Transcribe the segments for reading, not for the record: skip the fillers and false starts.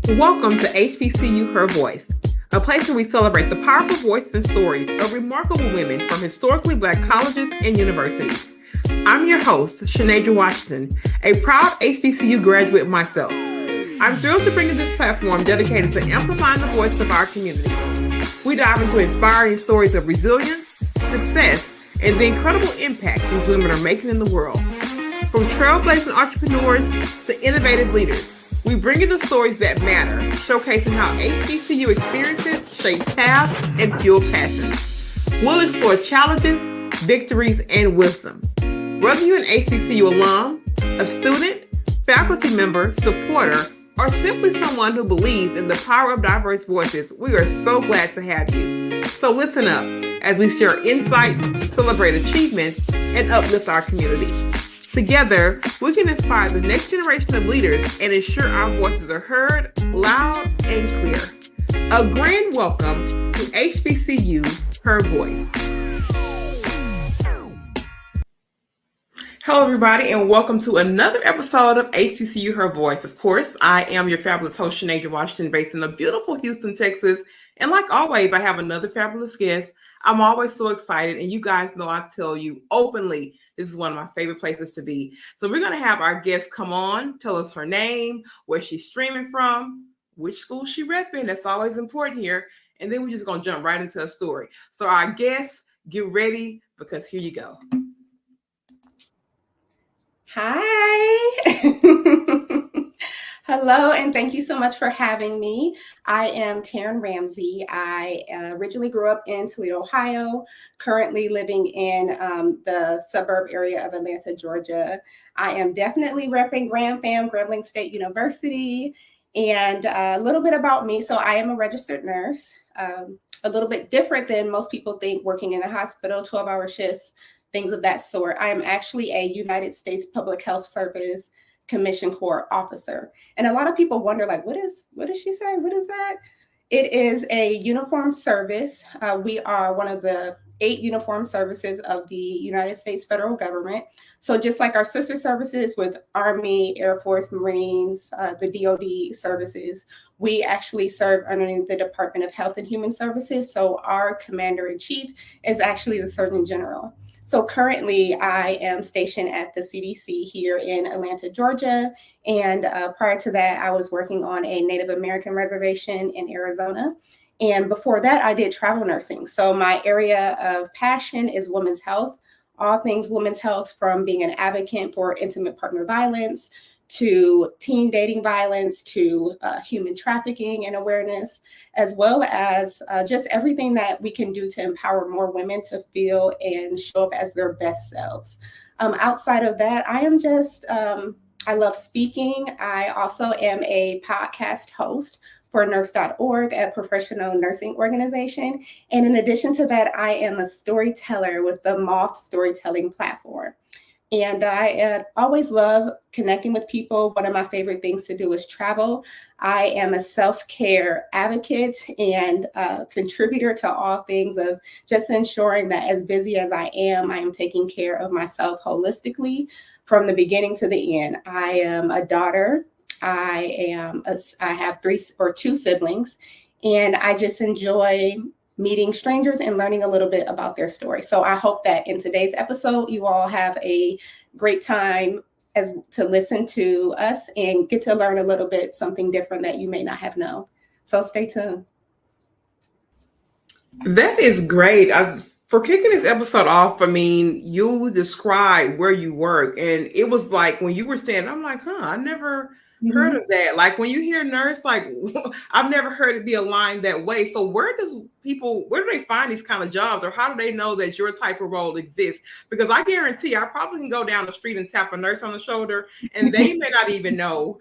Welcome to HBCU Her Voice, a place where we celebrate the powerful voices and stories of remarkable women from historically Black colleges and universities. I'm your host, Shanadra Washington, a proud HBCU graduate myself. I'm thrilled to bring you this platform dedicated to amplifying the voice of our community. We dive into inspiring stories of resilience, success, and the incredible impact these women are making in the world. From trailblazing entrepreneurs to innovative leaders, we bring you the stories that matter, showcasing how HBCU experiences shape paths and fuel passions. We'll explore challenges, victories, and wisdom. Whether you're an HBCU alum, a student, faculty member, supporter, or simply someone who believes in the power of diverse voices, we are so glad to have you. So listen up as we share insights, celebrate achievements, and uplift our community. Together, we can inspire the next generation of leaders and ensure our voices are heard loud and clear. A grand welcome to HBCU Her Voice. Hello, everybody, and welcome to another episode of HBCU Her Voice. Of course, I am your fabulous host, Shanadra Washington, based in the beautiful Houston, Texas. And like always, I have another fabulous guest. I'm always so excited, and you guys know I tell you openly, this is one of my favorite places to be. So we're going to have our guest come on, tell us her name, where she's streaming from, which school she repping. That's always important here. And then we're just going to jump right into a story. So our guests, get ready, because here you go. Hi. Hello, and thank you so much for having me. I am Terrin Ramsey. I originally grew up in Toledo, Ohio, currently living in the suburb area of Atlanta, Georgia. I am definitely repping Grambling State University. And a little bit about me. So I am a registered nurse, a little bit different than most people think, working in a hospital, 12-hour shifts, things of that sort. I am actually a United States Public Health Service Commission Corps officer. And a lot of people wonder, like, what does she say? What is that? It is a uniformed service. We are one of the 8 uniformed services of the United States federal government. So just like our sister services with Army, Air Force, Marines, the DoD services, we actually serve underneath the Department of Health and Human Services. So our commander-in-chief is actually the Surgeon General. So currently, I am stationed at the CDC here in Atlanta, Georgia. And prior to that, I was working on a Native American reservation in Arizona. And before that, I did travel nursing. So my area of passion is women's health, all things women's health, from being an advocate for intimate partner violence to teen dating violence, to human trafficking and awareness, as well as just everything that we can do to empower more women to feel and show up as their best selves. Outside of that, I am just, I love speaking. I also am a podcast host for nurse.org, a professional nursing organization. And in addition to that, I am a storyteller with the Moth Storytelling platform. And I always love connecting with people. One of my favorite things to do is travel. I am a self-care advocate and contributor to all things of just ensuring that, as busy as I am taking care of myself holistically from the beginning to the end. I am a daughter. I have 2 siblings, and I just enjoy meeting strangers and learning a little bit about their story. So I hope that in today's episode, you all have a great time to listen to us and get to learn a little bit something different that you may not have known. So stay tuned. That is great. For kicking this episode off, I mean, you described where you work, and it was like when you were saying, I'm like, I never heard of that. Like when you hear nurse, like I've never heard it be aligned that way. So where do they find these kind of jobs, or how do they know that your type of role exists? Because I guarantee I probably can go down the street and tap a nurse on the shoulder, and they may not even know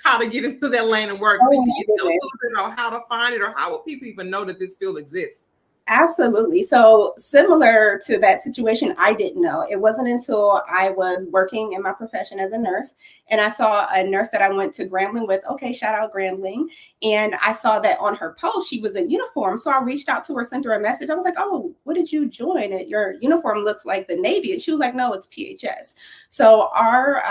how to get into that lane of work. Can you tell us a little bit about how to find it, or how will people even know that this field exists? Absolutely. So similar to that situation, I didn't know. It wasn't until I was working in my profession as a nurse and I saw a nurse that I went to Grambling with. Okay, shout out Grambling. And I saw that on her post, she was in uniform. So I reached out to her, sent her a message. I was like, oh, what did you join? Your uniform looks like the Navy. And she was like, no, it's PHS. So our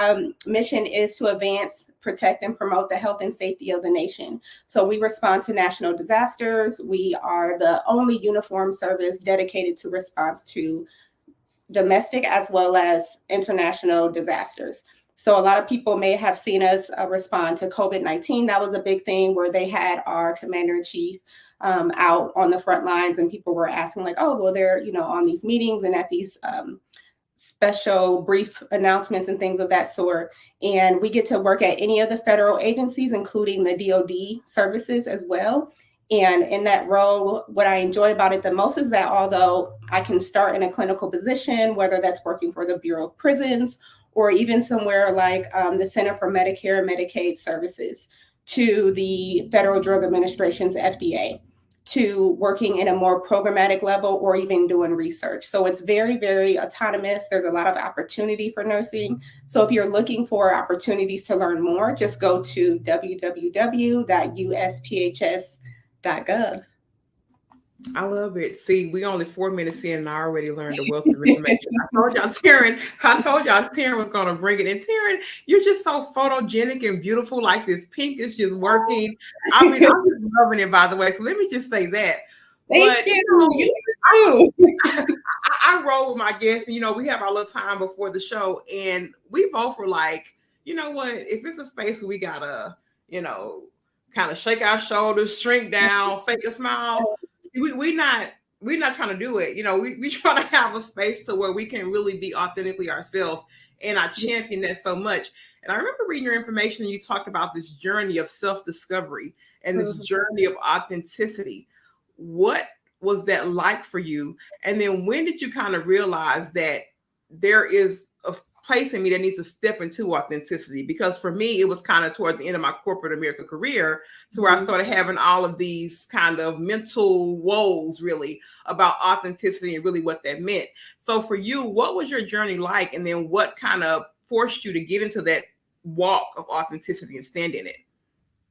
mission is to advance protect and promote the health and safety of the nation. So we respond to national disasters. We are the only uniformed service dedicated to response to domestic as well as international disasters. So a lot of people may have seen us respond to COVID-19. That was a big thing where they had our commander-in-chief out on the front lines, and people were asking like, oh, well, they're, on these meetings and at these special brief announcements and things of that sort. And we get to work at any of the federal agencies, including the DoD services as well. And in that role, what I enjoy about it the most is that although I can start in a clinical position, whether that's working for the Bureau of Prisons or even somewhere like the Center for Medicare and Medicaid Services, to the Federal Drug Administration's FDA, to working in a more programmatic level or even doing research. So it's very, very autonomous. There's a lot of opportunity for nursing. So if you're looking for opportunities to learn more, just go to www.usphs.gov. I love it. See, we only 4 minutes in and I already learned a wealth of information. I told y'all Terrin was going to bring it. And Terrin, you're just so photogenic and beautiful. Like this pink is just working. I mean, I'm just loving it, by the way. So let me just say that. Thank you. I roll with my guests. We have our little time before the show. And we both were like, you know what? If it's a space where we got to, kind of shake our shoulders, shrink down, fake a smile, we're not trying to do it. We try to have a space to where we can really be authentically ourselves. And I champion that so much. And I remember reading your information and you talked about this journey of self-discovery and this journey of authenticity. What was that like for you? And then when did you kind of realize that there is a place in me that needs to step into authenticity? Because for me, it was kind of toward the end of my corporate America career to where I started having all of these kind of mental woes really about authenticity and really what that meant. So for you, what was your journey like? And then what kind of forced you to get into that walk of authenticity and stand in it?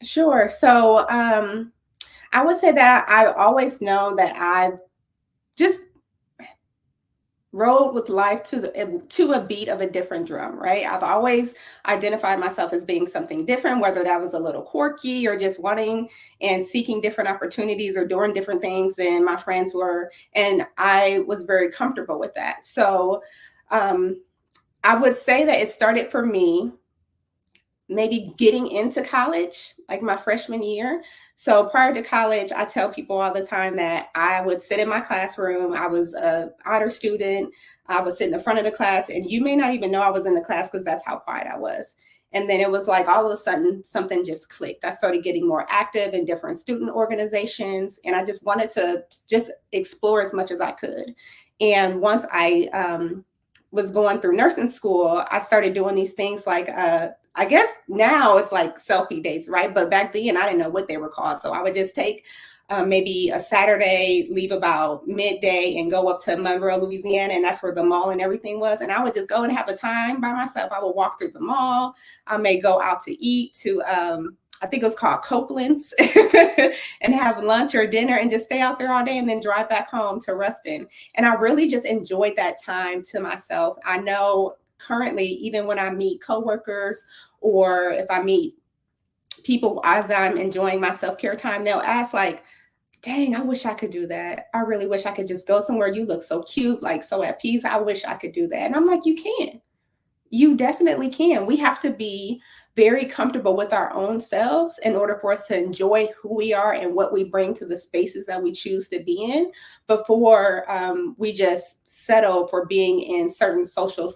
Sure. So I would say that I've always known that I've just rode with life to a beat of a different drum, right? I've always identified myself as being something different, whether that was a little quirky or just wanting and seeking different opportunities or doing different things than my friends were. And I was very comfortable with that. So I would say that it started for me maybe getting into college, like my freshman year. So prior to college, I tell people all the time that I would sit in my classroom. I was an honor student. I would sit in the front of the class, and you may not even know I was in the class because that's how quiet I was. And then it was like all of a sudden something just clicked. I started getting more active in different student organizations, and I just wanted to just explore as much as I could. And once I was going through nursing school, I started doing these things like I guess now it's like selfie dates, right? But back then I didn't know what they were called. So I would just take maybe a Saturday, leave about midday and go up to Monroe, Louisiana. And that's where the mall and everything was. And I would just go and have a time by myself. I would walk through the mall. I may go out to eat to, I think it was called Copeland's and have lunch or dinner and just stay out there all day and then drive back home to Ruston. And I really just enjoyed that time to myself. I know currently, even when I meet coworkers or if I meet people as I'm enjoying my self-care time, they'll ask like, dang, I wish I could do that. I really wish I could just go somewhere. You look so cute, like so at peace. I wish I could do that. And I'm like, you can. You definitely can. We have to be very comfortable with our own selves in order for us to enjoy who we are and what we bring to the spaces that we choose to be in before we just settle for being in certain social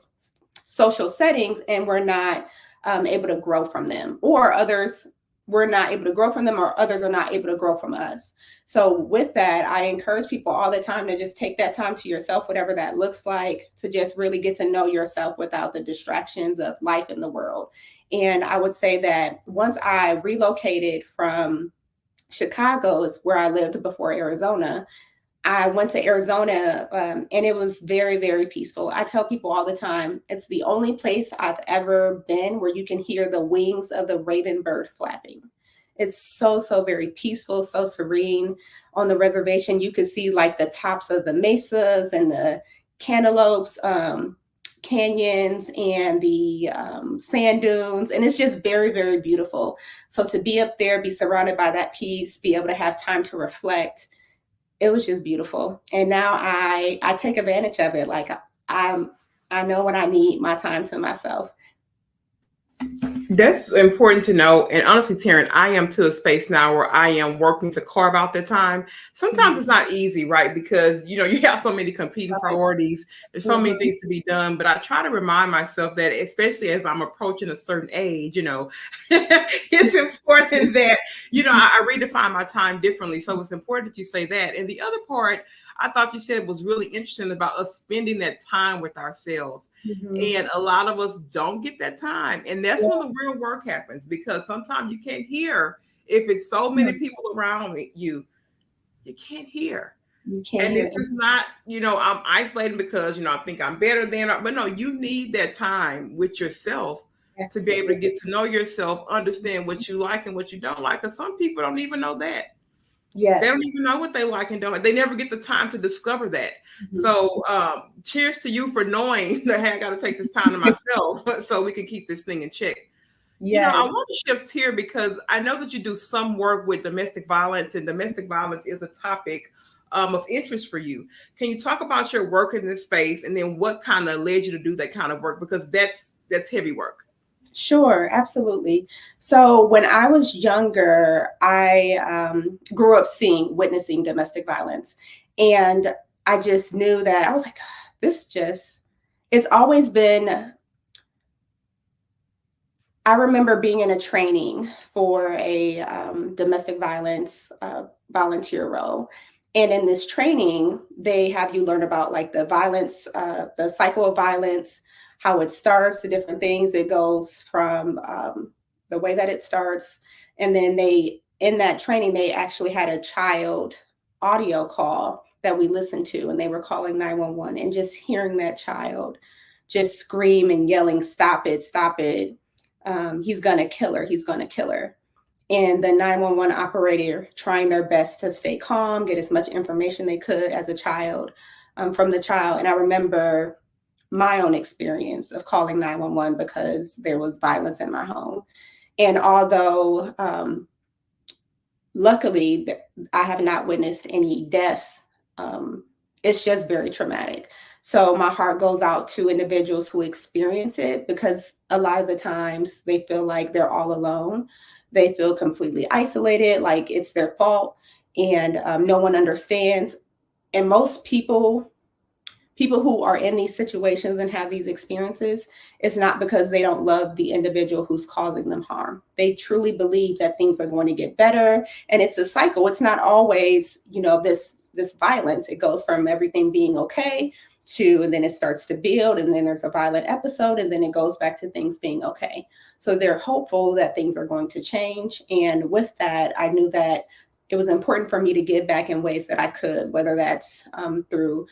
settings and we're not able to grow from them, or others we're not able to grow from them, or others are not able to grow from us. So with that, I encourage people all the time to just take that time to yourself, whatever that looks like, to just really get to know yourself without the distractions of life in the world. And I would say that once I relocated from Chicago, is where I lived before Arizona, I went to Arizona and it was very, very peaceful. I tell people all the time, it's the only place I've ever been where you can hear the wings of the raven bird flapping. It's so, so very peaceful, so serene. On the reservation, you could see like the tops of the mesas and the cantaloupes canyons and the sand dunes, and it's just very, very beautiful. So to be up there, be surrounded by that peace, be able to have time to reflect, it was just beautiful. And now I take advantage of it. Like I know when I need my time to myself. That's important to know. And honestly, Terrin, I am to a space now where I am working to carve out the time. Sometimes it's not easy, right? Because, you have so many competing priorities. There's so many things to be done. But I try to remind myself that, especially as I'm approaching a certain age, it's important that, I redefine my time differently. So it's important that you say that. And the other part I thought you said was really interesting about us spending that time with ourselves. And a lot of us don't get that time. And that's when the real work happens, because sometimes you can't hear if it's so many people around you can't hear. And this is not, I'm isolating because, I think I'm better than, but no, you need that time with yourself to be able to get to know yourself, understand what you like and what you don't like. Because some people don't even know that. Yes. They don't even know what they like and don't like. They never get the time to discover that. So cheers to you for knowing that, hey, I got to take this time to myself so we can keep this thing in check. Yes. I want to shift here because I know that you do some work with domestic violence, and domestic violence is a topic of interest for you. Can you talk about your work in this space, and then what kind of led you to do that kind of work? Because that's heavy work. Sure, absolutely. So when I was younger, I grew up witnessing domestic violence. And I just knew that I was like, it's always been, I remember being in a training for a domestic violence volunteer role. And in this training, they have you learn about like the violence, the cycle of violence, how it starts, the different things. It goes from the way that it starts. And then in that training, they actually had a child audio call that we listened to, and they were calling 911, and just hearing that child just scream and yelling, stop it, stop it. He's gonna kill her, he's gonna kill her. And the 911 operator trying their best to stay calm, get as much information they could as a child from the child. And I remember my own experience of calling 911 because there was violence in my home. And although luckily I have not witnessed any deaths, it's just very traumatic. So my heart goes out to individuals who experience it, because a lot of the times they feel like they're all alone. They feel completely isolated, like it's their fault, and no one understands. And most people who are in these situations and have these experiences, it's not because they don't love the individual who's causing them harm. They truly believe that things are going to get better. And it's a cycle. It's not always, this violence. It goes from everything being okay to, and then it starts to build, and then there's a violent episode, and then it goes back to things being okay. So they're hopeful that things are going to change. And with that, I knew that it was important for me to give back in ways that I could, whether that's through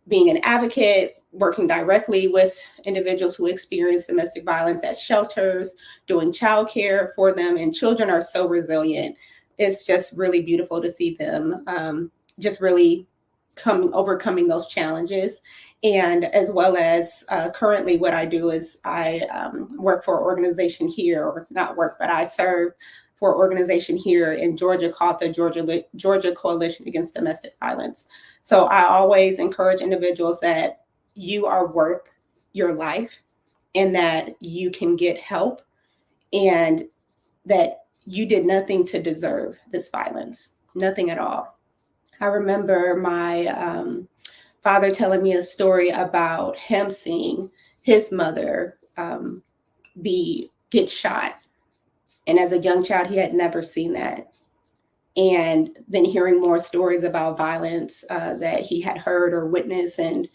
being an advocate, working directly with individuals who experience domestic violence at shelters, doing childcare for them. And children are so resilient. It's just really beautiful to see them just really overcoming those challenges. And as well as currently what I do is I work for an organization here, or not work, but I serve for an organization here in Georgia called the Georgia Coalition Against Domestic Violence. So I always encourage individuals that you are worth your life, and that you can get help, and that you did nothing to deserve this violence, nothing at all. I remember my father telling me a story about him seeing his mother get shot. And as a young child, he had never seen that. And then hearing more stories about violence that he had heard or witnessed. And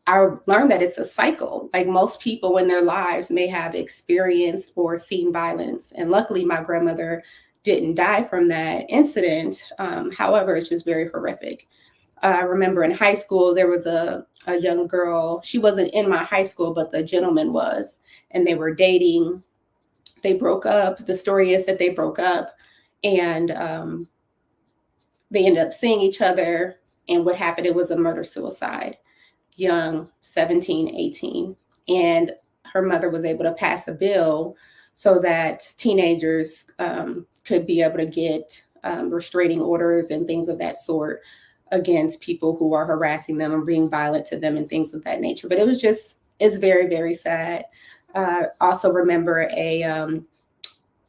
I learned that it's a cycle. Like most people in their lives may have experienced or seen violence. And luckily, my grandmother didn't die from that incident. However, it's just very horrific. I remember in high school, there was a young girl. She wasn't in my high school, but the gentleman was. And they were dating. They broke up. The story is that they broke up, and they ended up seeing each other. And what happened, it was a murder-suicide, young, 17, 18. and her mother was able to pass a bill so that teenagers could be able to get restraining orders and things of that sort against people who are harassing them and being violent to them and things of that nature. But it's very, very sad. Also remember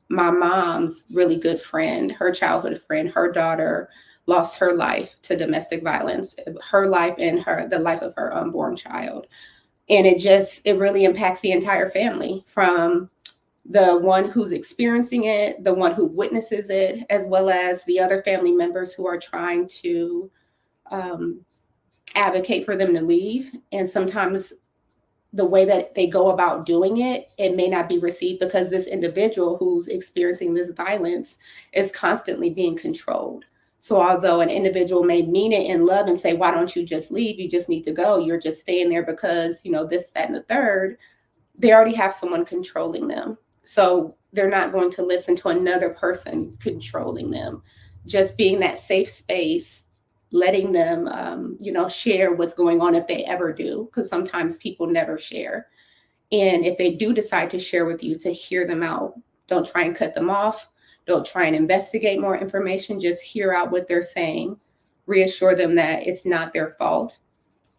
my mom's really good friend, her childhood friend, her daughter lost her life to domestic violence, her life and the life of her unborn child. And it really impacts the entire family, from the one who's experiencing it, the one who witnesses it, as well as the other family members who are trying to advocate for them to leave. And sometimes the way that they go about doing it, it may not be received because this individual who's experiencing this violence is constantly being controlled. So although an individual may mean it in love and say, why don't you just leave? You just need to go. You're just staying there because, this, that, and the third. They already have someone controlling them. So they're not going to listen to another person controlling them. Just being that safe space, letting them, share what's going on if they ever do, because sometimes people never share. And if they do decide to share with you, to hear them out. Don't try and cut them off. Don't try and investigate more information. Just hear out what they're saying. Reassure them that it's not their fault,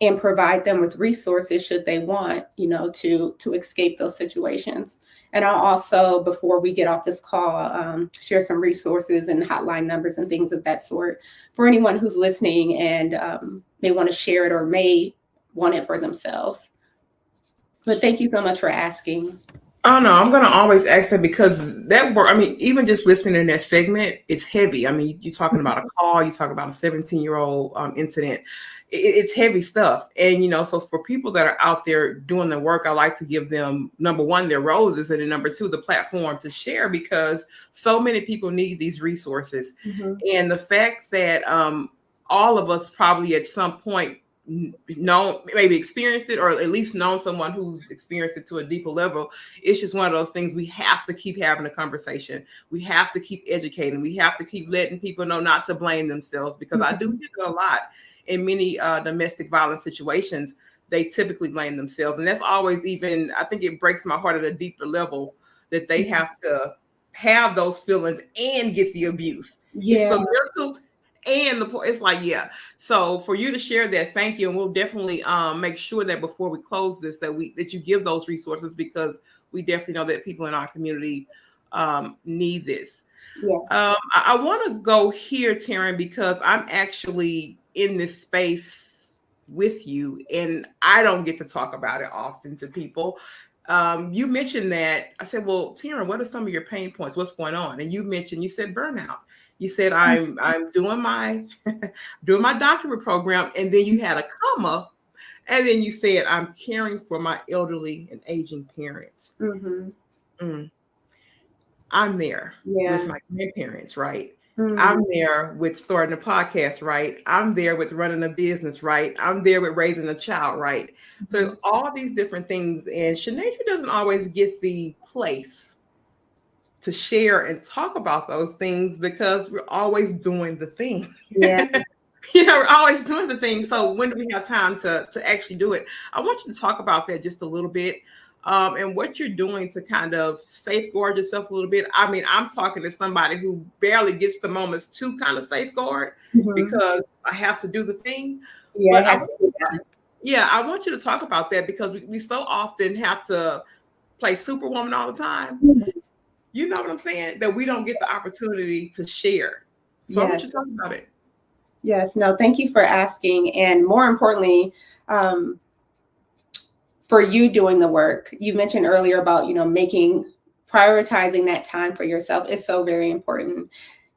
and provide them with resources should they want, to escape those situations. And I'll also, before we get off this call, share some resources and hotline numbers and things of that sort for anyone who's listening and may want to share it or may want it for themselves. But thank you so much for asking. Oh, no, I'm going to always ask that, because that work, even just listening in that segment, it's heavy. You're talking about a call, you talk about a 17-year-old incident. It's heavy stuff. And, so for people that are out there doing the work, I like to give them, number one, their roses, and then number two, the platform to share, because so many people need these resources. Mm-hmm. And the fact that all of us probably at some point maybe experienced it, or at least known someone who's experienced it to a deeper level. It's just one of those things. We have to keep having a conversation. We have to keep educating. We have to keep letting people know not to blame themselves, because mm-hmm. I do hear that a lot in many domestic violence situations. They typically blame themselves. And that's always, I think it breaks my heart at a deeper level that they have to have those feelings and get the abuse. Yeah. It's the mental and it's like, yeah. So for you to share that, thank you. And we'll definitely make sure that before we close this, that you give those resources, because we definitely know that people in our community need this. Yeah. I want to go here, Terrin, because I'm actually in this space with you, and I don't get to talk about it often to people. You mentioned that. I said, well, Terrin, what are some of your pain points? What's going on? And you said burnout. You said, I'm doing my doctorate program, and then you had a comma, and then you said, I'm caring for my elderly and aging parents. Mm-hmm. I'm there with my grandparents, right? Mm-hmm. I'm there with starting a podcast, right? I'm there with running a business, right? I'm there with raising a child, right? Mm-hmm. So all these different things, and Shanadra doesn't always get the place to share and talk about those things, because we're always doing the thing. Yeah. We're always doing the thing. So when do we have time to actually do it? I want you to talk about that just a little bit, and what you're doing to kind of safeguard yourself a little bit. I'm talking to somebody who barely gets the moments to kind of safeguard, mm-hmm. because I have to do the thing. Yeah, I want you to talk about that, because we so often have to play Superwoman all the time. Mm-hmm. You know what I'm saying? That we don't get the opportunity to share. So I want you to talk about it. Yes. No, thank you for asking. And more importantly, for you doing the work, you mentioned earlier about, prioritizing that time for yourself is so very important.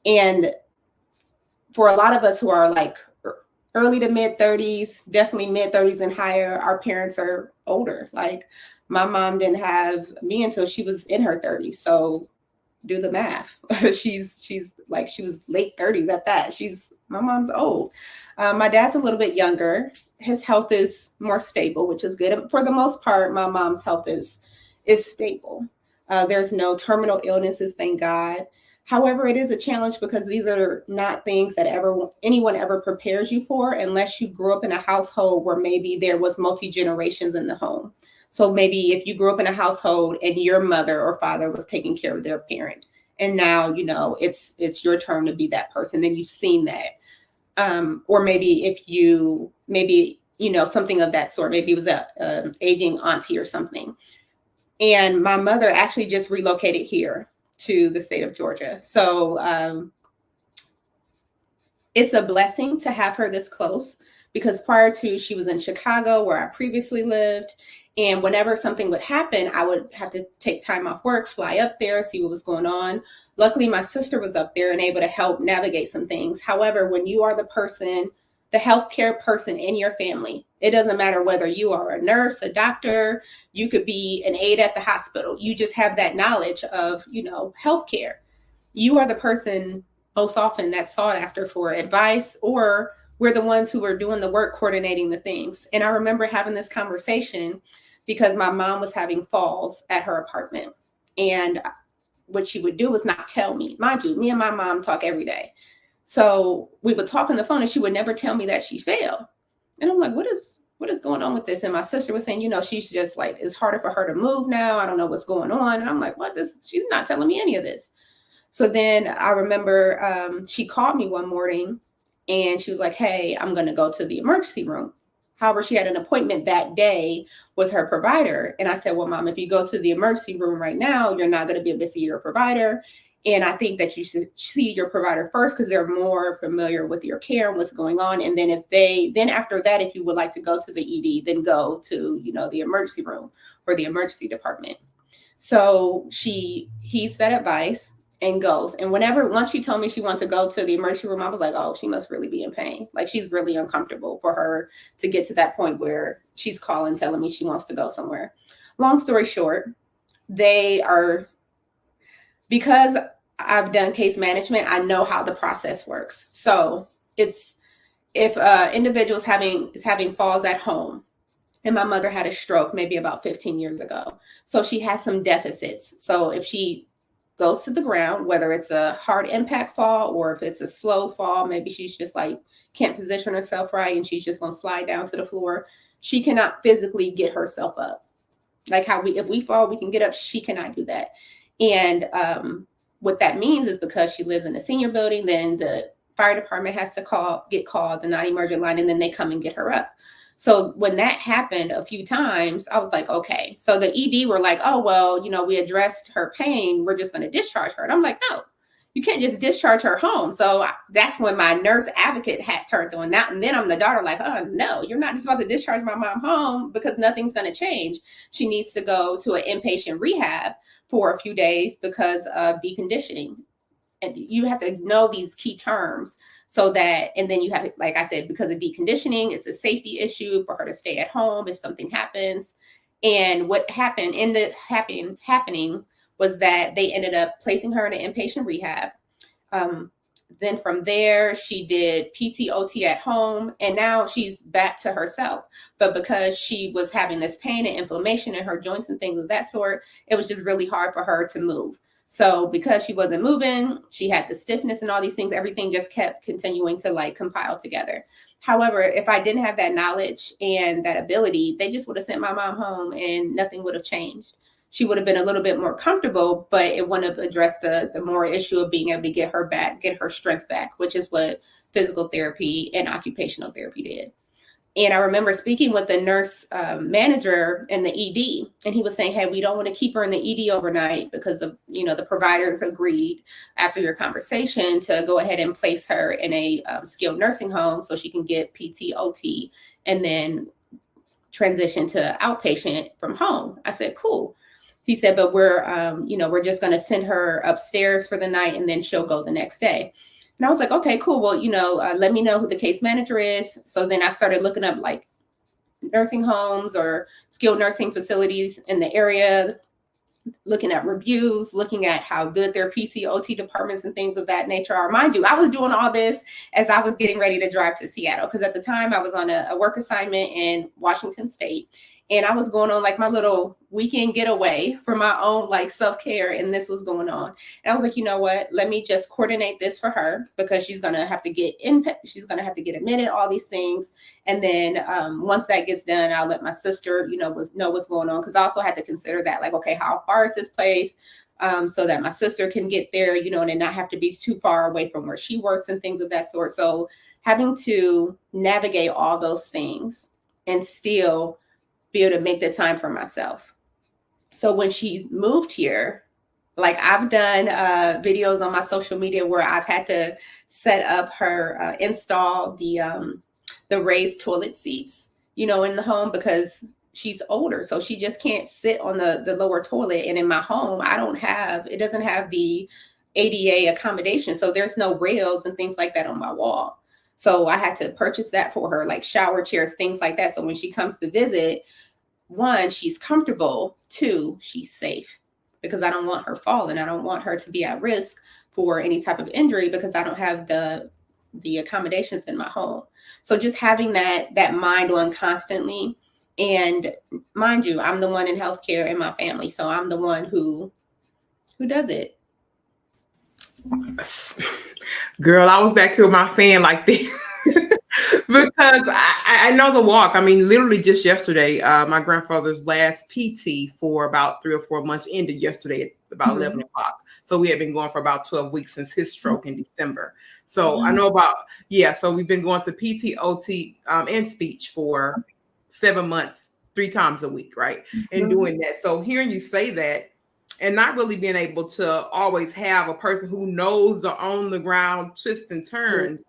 And for a lot of us who are like early to mid 30s, definitely mid 30s and higher, our parents are older. Like, my mom didn't have me until she was in her 30s. So do the math. she was late 30s at that. My mom's old. My dad's a little bit younger. His health is more stable, which is good. And for the most part, my mom's health is stable. There's no terminal illnesses, thank God. However, it is a challenge, because these are not things that anyone ever prepares you for, unless you grew up in a household where maybe there was multi-generations in the home. So maybe if you grew up in a household and your mother or father was taking care of their parent, and now, it's your turn to be that person, and you've seen that. Or maybe if you, something of that sort, maybe it was a aging auntie or something. And my mother actually just relocated here to the state of Georgia. So it's a blessing to have her this close, because prior to, she was in Chicago where I previously lived. And whenever something would happen, I would have to take time off work, fly up there, see what was going on. Luckily, my sister was up there and able to help navigate some things. However, when you are the person, the healthcare person in your family, it doesn't matter whether you are a nurse, a doctor, you could be an aide at the hospital. You just have that knowledge of, healthcare. You are the person most often that's sought after for advice, or we're the ones who are doing the work, coordinating the things. And I remember having this conversation because my mom was having falls at her apartment. And what she would do was not tell me. Mind you, me and my mom talk every day. So we would talk on the phone and she would never tell me that she fell. And I'm like, what is going on with this? And my sister was saying, she's just like, it's harder for her to move now. I don't know what's going on. And I'm like, she's not telling me any of this. So then I remember she called me one morning and she was like, hey, I'm going to go to the emergency room. However, she had an appointment that day with her provider. And I said, well, Mom, if you go to the emergency room right now, you're not going to be able to see your provider. And I think that you should see your provider first, because they're more familiar with your care and what's going on. And then then after that, if you would like to go to the ED, then go to, the emergency room or the emergency department. So she heeds that advice and goes. And once she told me she wanted to go to the emergency room, I was like, oh, she must really be in pain. Like, she's really uncomfortable for her to get to that point where she's calling, telling me she wants to go somewhere. Long story short, because I've done case management, I know how the process works. So it's, if individual is having falls at home, and my mother had a stroke maybe about 15 years ago. So she has some deficits. So if she goes to the ground, whether it's a hard impact fall or if it's a slow fall, maybe she's just like can't position herself right and she's just going to slide down to the floor. She cannot physically get herself up. Like how if we fall, we can get up. She cannot do that. And what that means is, because she lives in a senior building, then the fire department has to get called, the non-emergent line, and then they come and get her up. So when that happened a few times, I was like, okay. So the ED were like, oh, well, we addressed her pain. We're just going to discharge her. And I'm like, no, you can't just discharge her home. So that's when my nurse advocate hat turned on that. And then I'm the daughter like, oh, no, you're not just about to discharge my mom home, because nothing's going to change. She needs to go to an inpatient rehab for a few days because of deconditioning. And you have to know these key terms. So that, and then you have, like I said, because of deconditioning, it's a safety issue for her to stay at home if something happens. And what ended up happening was that they ended up placing her in an inpatient rehab. Then from there, she did PT/OT at home, and now she's back to herself. But because she was having this pain and inflammation in her joints and things of that sort, it was just really hard for her to move. So because she wasn't moving, she had the stiffness and all these things, everything just kept continuing to compile together. However, if I didn't have that knowledge and that ability, they just would have sent my mom home and nothing would have changed. She would have been a little bit more comfortable, but it wouldn't have addressed the more issue of being able to get her strength back, which is what physical therapy and occupational therapy did. And I remember speaking with the nurse manager in the ED, and he was saying, hey, we don't want to keep her in the ED overnight because the providers agreed after your conversation to go ahead and place her in a skilled nursing home so she can get PT/OT and then transition to outpatient from home. I said, cool. He said, but we're just going to send her upstairs for the night and then she'll go the next day. And I was like, okay, cool. Well, let me know who the case manager is. So then I started looking up nursing homes or skilled nursing facilities in the area, looking at reviews, looking at how good their PT/OT departments and things of that nature are. Mind you, I was doing all this as I was getting ready to drive to Seattle, because at the time I was on a work assignment in Washington State. And I was going on like my little weekend getaway for my own like self-care, and this was going on. And I was like, you know what? Let me just coordinate this for her, because she's gonna have to get she's gonna have to get admitted, all these things. And then once that gets done, I'll let my sister, know what's going on, because I also had to consider that, like, okay, how far is this place? So that my sister can get there, and not have to be too far away from where she works and things of that sort. So having to navigate all those things and still be able to make the time for myself. So when she moved here, like, I've done videos on my social media where I've had to set up her, install the raised toilet seats, in the home, because she's older. So she just can't sit on the lower toilet. And in my home, it doesn't have the ADA accommodation. So there's no rails and things like that on my wall. So I had to purchase that for her, like shower chairs, things like that. So when she comes to visit, one, she's comfortable. Two, she's safe, because I don't want her falling. I don't want her to be at risk for any type of injury, because I don't have the accommodations in my home. So just having that mind on constantly. And mind you, I'm the one in healthcare in my family. So I'm the one who does it. Girl, I was back here with my fan like this. Because I know the walk. I mean, literally just yesterday, my grandfather's last PT for about 3 or 4 months ended yesterday at about 11 o'clock. So we had been going for about 12 weeks since his stroke in December. So I know so we've been going to PT, OT, and speech for 7 months, 3 times a week, right? And doing that. So hearing you say that, and not really being able to always have a person who knows the on the ground twists and turns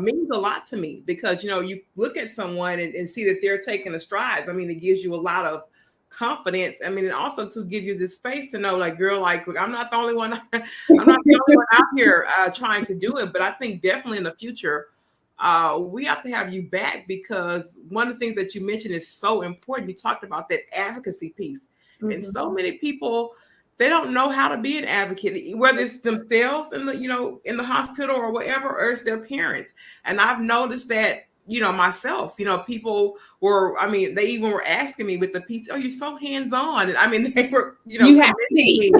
means a lot to me, because, you look at someone and see that they're taking the strides. I mean, it gives you a lot of confidence. I mean, and also to give you this space to know, like, girl, like, look, I'm not the only one. I'm not the only one out here trying to do it. But I think definitely in the future, we have to have you back, because one of the things that you mentioned is so important. You talked about that advocacy piece. And so many people, they don't know how to be an advocate, whether it's themselves in the hospital or whatever, or it's their parents. And I've noticed that, myself, people they even were asking me with the PT, oh, you're so hands-on. And I mean, they were, you have to be.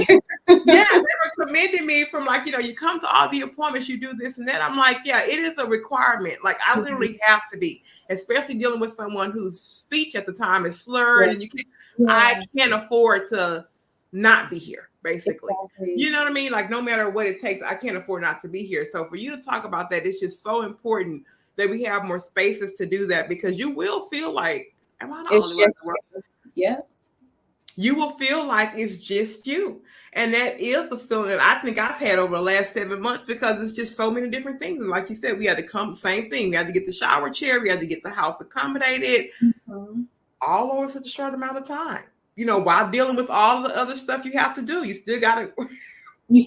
Yeah, they were commending me from, like, you come to all the appointments, you do this and that. I'm like, yeah, it is a requirement. Like, I literally have to be, especially dealing with someone whose speech at the time is slurred, and I can't afford to not be here, basically. Exactly. You know what I mean? Like, no matter what it takes, I can't afford not to be here. So for you to talk about that, it's just so important that we have more spaces to do that, because you will feel like, am I the only one in the world? Yeah. You will feel like it's just you. And that is the feeling that I think I've had over the last 7 months, because it's just so many different things. And like you said, we had to come, same thing. We had to get the shower chair. We had to get the house accommodated, all over such a short amount of time. While dealing with all the other stuff you have to do, you still got to work. You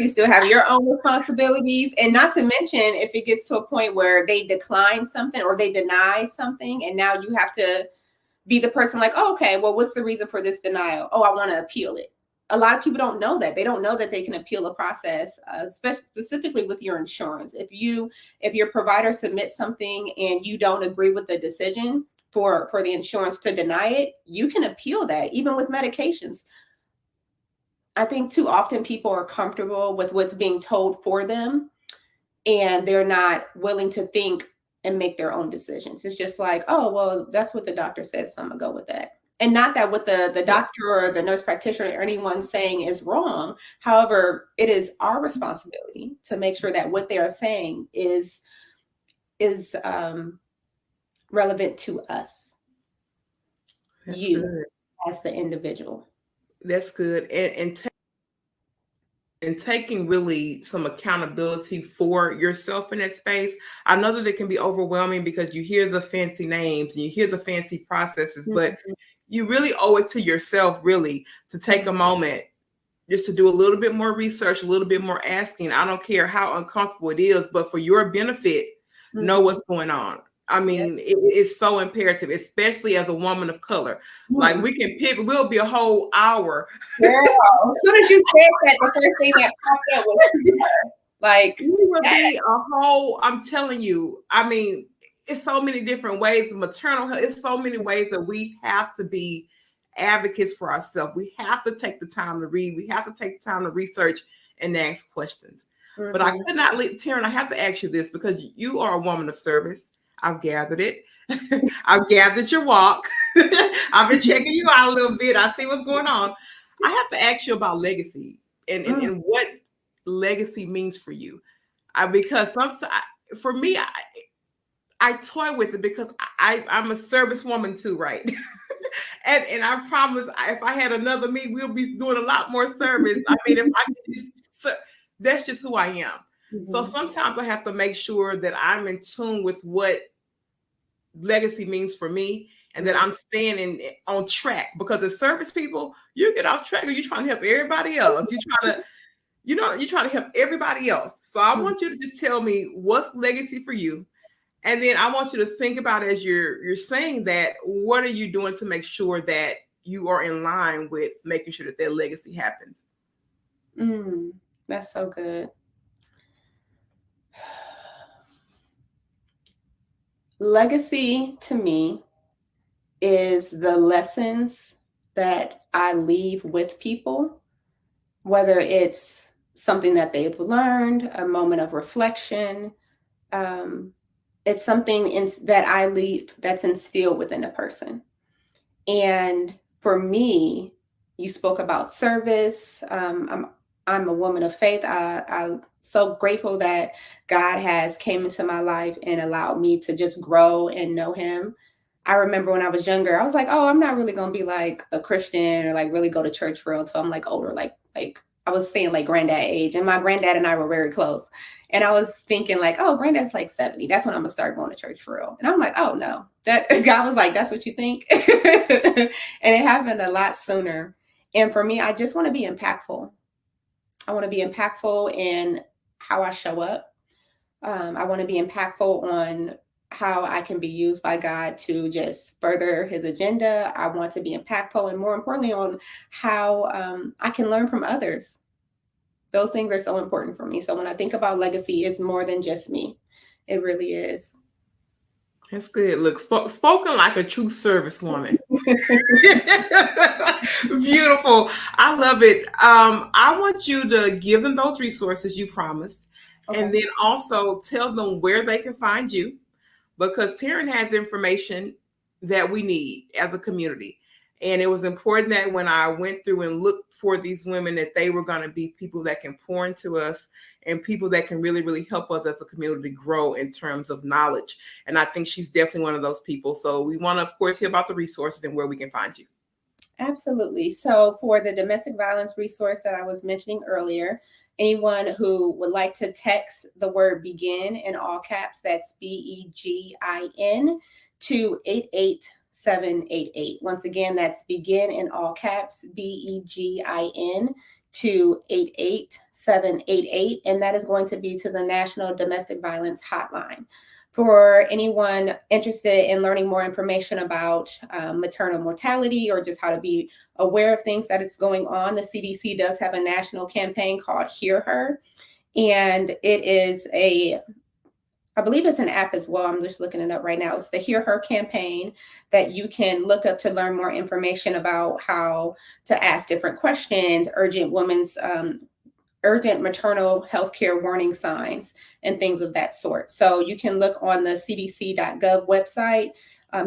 still have your own responsibilities. And not to mention, if it gets to a point where they decline something or they deny something, and now you have to be the person like, oh, okay, well, what's the reason for this denial? Oh, I want to appeal it. A lot of people don't know that. They don't know that they can appeal a process, specifically with your insurance. If your provider submits something and you don't agree with the decision for the insurance to deny it, you can appeal that, even with medications. I think too often people are comfortable with what's being told for them, and they're not willing to think and make their own decisions. It's just like, oh, well, that's what the doctor said, so I'm gonna go with that. And not that what the doctor or the nurse practitioner or anyone saying is wrong. However, it is our responsibility to make sure that what they are saying is relevant to us. That's you good. As the individual. That's good. And taking really some accountability for yourself in that space. I know that it can be overwhelming, because you hear the fancy names and you hear the fancy processes, but you really owe it to yourself, really, to take a moment just to do a little bit more research, a little bit more asking. I don't care how uncomfortable it is, but for your benefit, know what's going on. I mean, it's so imperative, especially as a woman of color. Like, we'll be a whole hour. Girl, as soon as you said that, the first thing that popped up was like, we will be a whole, I'm telling you, I mean, it's so many different ways. Maternal health, it's so many ways that we have to be advocates for ourselves. We have to take the time to read. We have to take the time to research and ask questions. Mm-hmm. But I could not leave, Terrin, I have to ask you this because you are a woman of service. I've gathered it. I've gathered your walk. I've been checking you out a little bit. I see what's going on. I have to ask you about legacy and what legacy means for you. Because for me, I toy with it because I'm a service woman too, right? and I promise if I had another me, we'll be doing a lot more service. I mean, if I that's just who I am. Mm-hmm. So sometimes I have to make sure that I'm in tune with what legacy means for me and that I'm staying on track, because as service people, you get off track or you're trying to help everybody else. You're trying to help everybody else. So I want you to just tell me what's legacy for you. And then I want you to think about, as you're saying that, what are you doing to make sure that you are in line with making sure that legacy happens? That's so good. Legacy to me is the lessons that I leave with people, whether it's something that they've learned, a moment of reflection. It's something that I leave that's instilled within a person. And for me, you spoke about service. I'm a woman of faith. I'm so grateful that God has came into my life and allowed me to just grow and know him. I remember when I was younger, I was like, oh, I'm not really going to be like a Christian or like really go to church for real until I'm like older, like I was saying like granddad age, and my granddad and I were very close. And I was thinking like, oh, granddad's like 70. That's when I'm gonna start going to church for real. And I'm like, oh no, that God was like, that's what you think. And it happened a lot sooner. And for me, I just want to be impactful. I want to be impactful in how I show up. I want to be impactful on how I can be used by God to just further his agenda. I want to be impactful, and more importantly, on how I can learn from others. Those things are so important for me. So when I think about legacy, it's more than just me. It really is. That's good. Look, spoken like a true service woman. Beautiful. I love it. I want you to give them those resources you promised, and then also tell them where they can find you, because Terrin has information that we need as a community. And it was important that when I went through and looked for these women, that they were going to be people that can pour into us and people that can really, really help us as a community grow in terms of knowledge. And I think she's definitely one of those people. So we want to, of course, hear about the resources and where we can find you. Absolutely. So for the domestic violence resource that I was mentioning earlier, anyone who would like to text the word BEGIN in all caps, that's BEGIN, to 88788. Once again, that's BEGIN in all caps, BEGIN, to 88788. And that is going to be to the National Domestic Violence Hotline. For anyone interested in learning more information about maternal mortality or just how to be aware of things that is going on, the CDC does have a national campaign called Hear Her. And it is I believe it's an app as well. I'm just looking it up right now. It's the Hear Her campaign that you can look up to learn more information about how to ask different questions, urgent maternal health care warning signs, and things of that sort. So you can look on the cdc.gov website.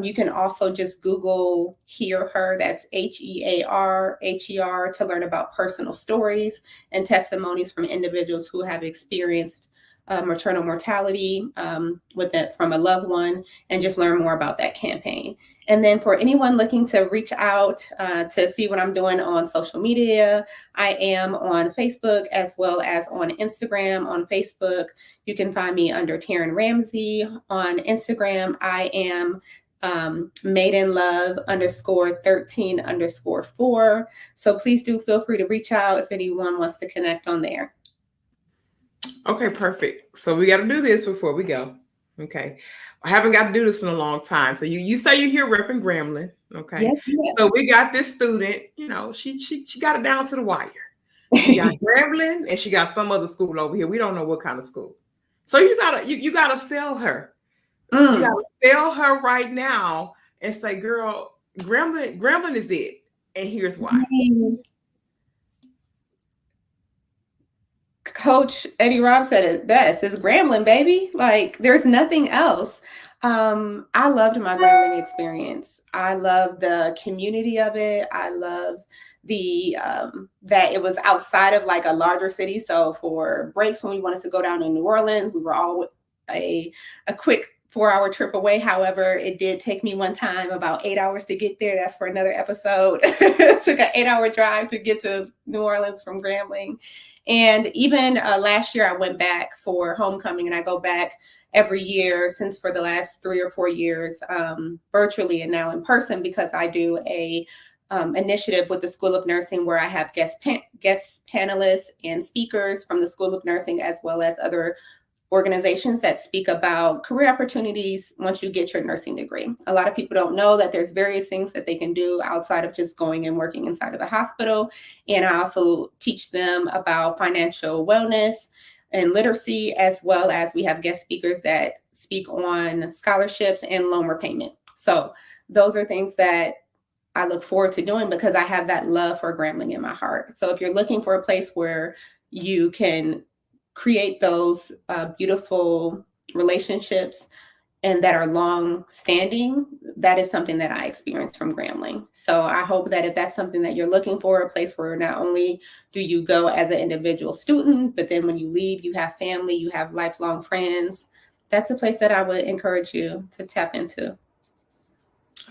You can also just Google Hear Her, that's HEAR, to learn about personal stories and testimonies from individuals who have experienced maternal mortality from a loved one, and just learn more about that campaign. And then for anyone looking to reach out to see what I'm doing on social media, I am on Facebook as well as on Instagram. On Facebook, you can find me under Terrin Ramsey. On Instagram, I am maidenlove_13_4. So please do feel free to reach out if anyone wants to connect on there. Okay, perfect. So we got to do this before we go. Okay. I haven't got to do this in a long time. So you say you're here repping Grambling. Okay. Yes. So we got this student, she got it down to the wire. She got Grambling and she got some other school over here. We don't know what kind of school. So you gotta sell her. You gotta tell her right now and say, girl, Grambling is it. And here's why. Coach Eddie Robb said it best. It's Grambling, baby. Like, there's nothing else. I loved my Grambling experience. I loved the community of it. I loved the that it was outside of like a larger city. So for breaks when we wanted to go down to New Orleans, we were all a quick 4-hour trip away. However, it did take me one time about 8 hours to get there. That's for another episode. It took an 8-hour drive to get to New Orleans from Grambling. And even last year, I went back for homecoming, and I go back every year since for the last 3 or 4 years, virtually and now in person, because I do a initiative with the School of Nursing where I have guest panelists and speakers from the School of Nursing, as well as other organizations that speak about career opportunities once you get your nursing degree. A lot of people don't know that there's various things that they can do outside of just going and working inside of a hospital. And I also teach them about financial wellness and literacy, as well as we have guest speakers that speak on scholarships and loan repayment. So those are things that I look forward to doing because I have that love for Grambling in my heart. So if you're looking for a place where you can create those beautiful relationships and that are long standing, that is something that I experienced from Grambling. So I hope that if that's something that you're looking for, a place where not only do you go as an individual student, but then when you leave, you have family, you have lifelong friends, that's a place that I would encourage you to tap into.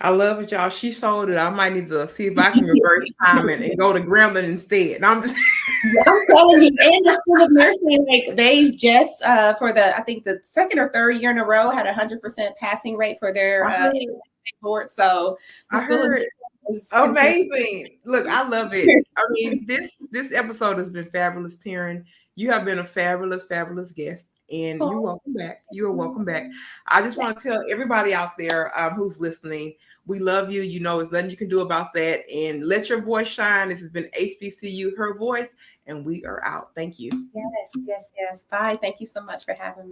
I love it, y'all. She sold it. I might need to see if I can reverse time and go to Grambling instead. I'm telling you, and the School of Nursing, like they just for I think the second or third year in a row had 100% passing rate for their board. So I heard amazing. Look, I love it. I mean, this episode has been fabulous, Terrin. You have been a fabulous, fabulous guest. And you're welcome back. You are welcome back. I just want to tell everybody out there who's listening, we love you. You know, there's nothing you can do about that. And let your voice shine. This has been HBCU, Her Voice, and we are out. Thank you. Yes. Bye. Thank you so much for having me.